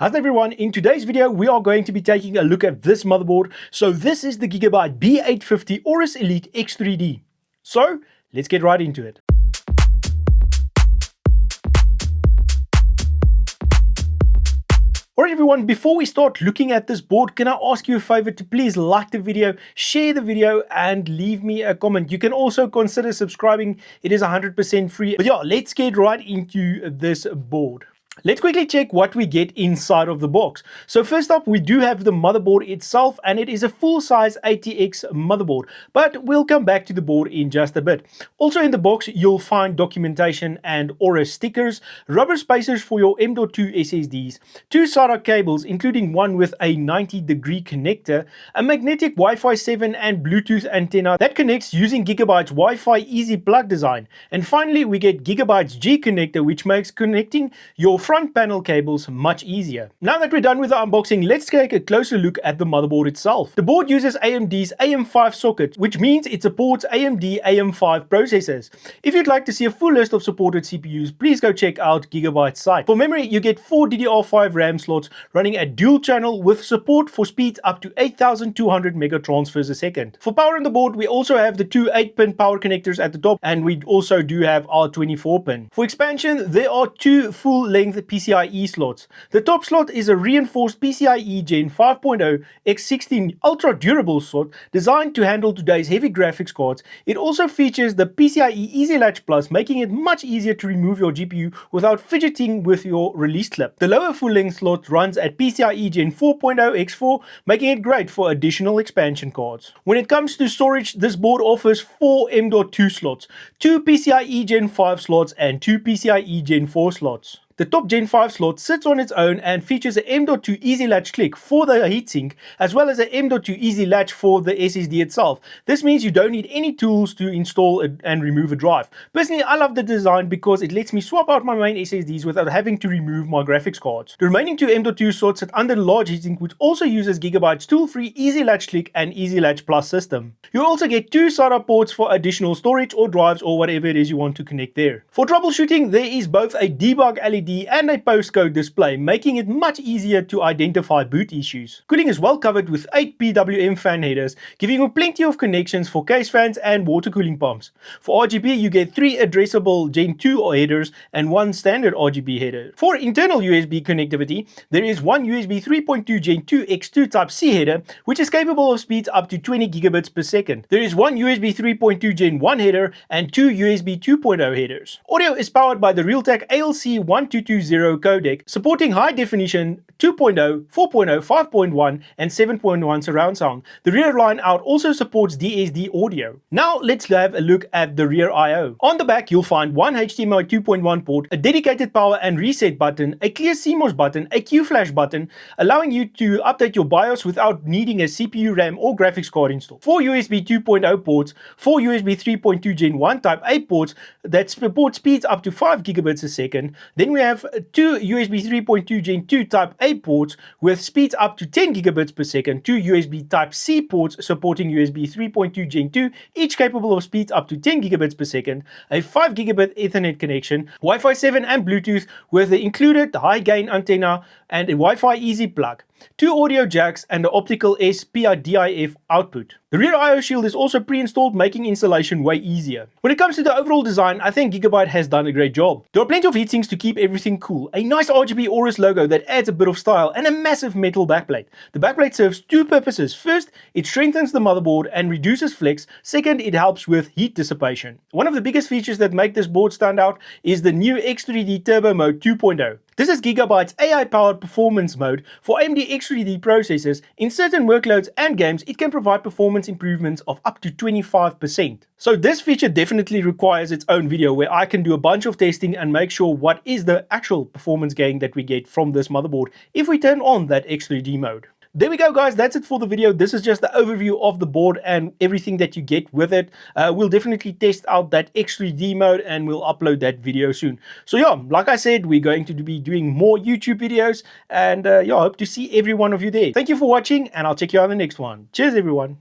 How's everyone? In today's video, we are going to be taking a look at this motherboard. So this is the Gigabyte B850 AORUS Elite X3D. So let's get right into it. Alright everyone, before we start looking at this board, can I ask you a favor to please like the video, share the video and leave me a comment. You can also consider subscribing. It is 100% free. But yeah, let's get right into this board. Let's quickly check what we get inside of the box. So first up, we do have the motherboard itself, and it is a full-size ATX motherboard, but we'll come back to the board in just a bit. Also in the box, you'll find documentation and AORUS stickers, rubber spacers for your M.2 SSDs, two SATA cables, including one with a 90-degree connector, a magnetic Wi-Fi 7 and Bluetooth antenna that connects using Gigabyte's Wi-Fi Easy Plug design. And finally, we get Gigabyte's G connector, which makes connecting your front panel cables much easier. Now that we're done with the unboxing, let's take a closer look at the motherboard itself. The board uses AMD's AM5 socket, which means it supports AMD AM5 processors. If you'd like to see a full list of supported CPUs, please go check out Gigabyte's site. For memory, you get 4 DDR5 RAM slots running at dual channel with support for speeds up to 8,200 mega transfers a second. For power on the board, we also have the two 8-pin power connectors at the top, and we also do have our 24-pin. For expansion, there are two full-length PCIe slots. The top slot is a reinforced PCIe Gen 5.0 X16 ultra durable slot designed to handle today's heavy graphics cards. It also features the PCIe Easy Latch Plus, making it much easier to remove your GPU without fidgeting with your release clip. The lower full-length slot runs at PCIe Gen 4.0 X4, making it great for additional expansion cards. When it comes to storage, this board offers 4 M.2 slots, 2 PCIe Gen 5 slots and 2 PCIe Gen 4 slots. The top Gen 5 slot sits on its own and features an M.2 Easy Latch click for the heatsink, as well as an M.2 Easy Latch for the SSD itself. This means you don't need any tools to install and remove a drive. Personally, I love the design because it lets me swap out my main SSDs without having to remove my graphics cards. The remaining two M.2 slots sit under the large heatsink, which also uses Gigabyte's tool-free Easy Latch click and Easy Latch Plus system. You also get two SATA ports for additional storage or drives or whatever it is you want to connect there. For troubleshooting, there is both a debug LED and a postcode display, making it much easier to identify boot issues. Cooling is well covered with 8 PWM fan headers, giving you plenty of connections for case fans and water cooling pumps. For RGB, you get 3 addressable Gen 2 headers and 1 standard RGB header. For internal USB connectivity, there is one USB 3.2 Gen 2 X2 Type-C header, which is capable of speeds up to 20 gigabits per second. There is one USB 3.2 Gen 1 header and 2 USB 2.0 headers. Audio is powered by the Realtek ALC1220 codec, supporting high definition 2.0, 4.0, 5.1 and 7.1 surround sound. The rear line out also supports DSD audio. Now let's have a look at the rear I/O. On the back, you'll find one HDMI 2.1 port, a dedicated power and reset button, a clear CMOS button, a Q-flash button, allowing you to update your BIOS without needing a CPU, RAM or graphics card installed. 4 USB 2.0 ports, 4 USB 3.2 Gen 1 Type A ports that support speeds up to 5 gigabits a second. Then we have 2 USB 3.2 Gen 2 Type A ports with speeds up to 10 gigabits per second, 2 USB Type-C ports supporting USB 3.2 Gen 2, each capable of speeds up to 10 gigabits per second, a 5 gigabit Ethernet connection, Wi-Fi 7 and Bluetooth with the included high gain antenna and a Wi-Fi Easy Plug, 2 audio jacks and the optical SPDIF output. The rear I/O shield is also pre-installed, making installation way easier. When it comes to the overall design, I think Gigabyte has done a great job. There are plenty of heatsinks to keep everything cool, a nice RGB AORUS logo that adds a bit of style, and a massive metal backplate. The backplate serves two purposes. First, it strengthens the motherboard and reduces flex. Second, it helps with heat dissipation. One of the biggest features that make this board stand out is the new X3D Turbo Mode 2.0. This is Gigabyte's AI-powered performance mode for AMD X3D processors. In certain workloads and games, it can provide performance improvements of up to 25%. So this feature definitely requires its own video where I can do a bunch of testing and make sure what is the actual performance gain that we get from this motherboard if we turn on that X3D mode. There we go guys, that's it for the video. This is just the overview of the board and everything that you get with it. We'll definitely test out that X3D mode and we'll upload that video soon. So yeah, like I said, we're going to be doing more YouTube videos and yeah, I hope to see every one of you there. Thank you for watching and I'll check you out in the next one. Cheers everyone.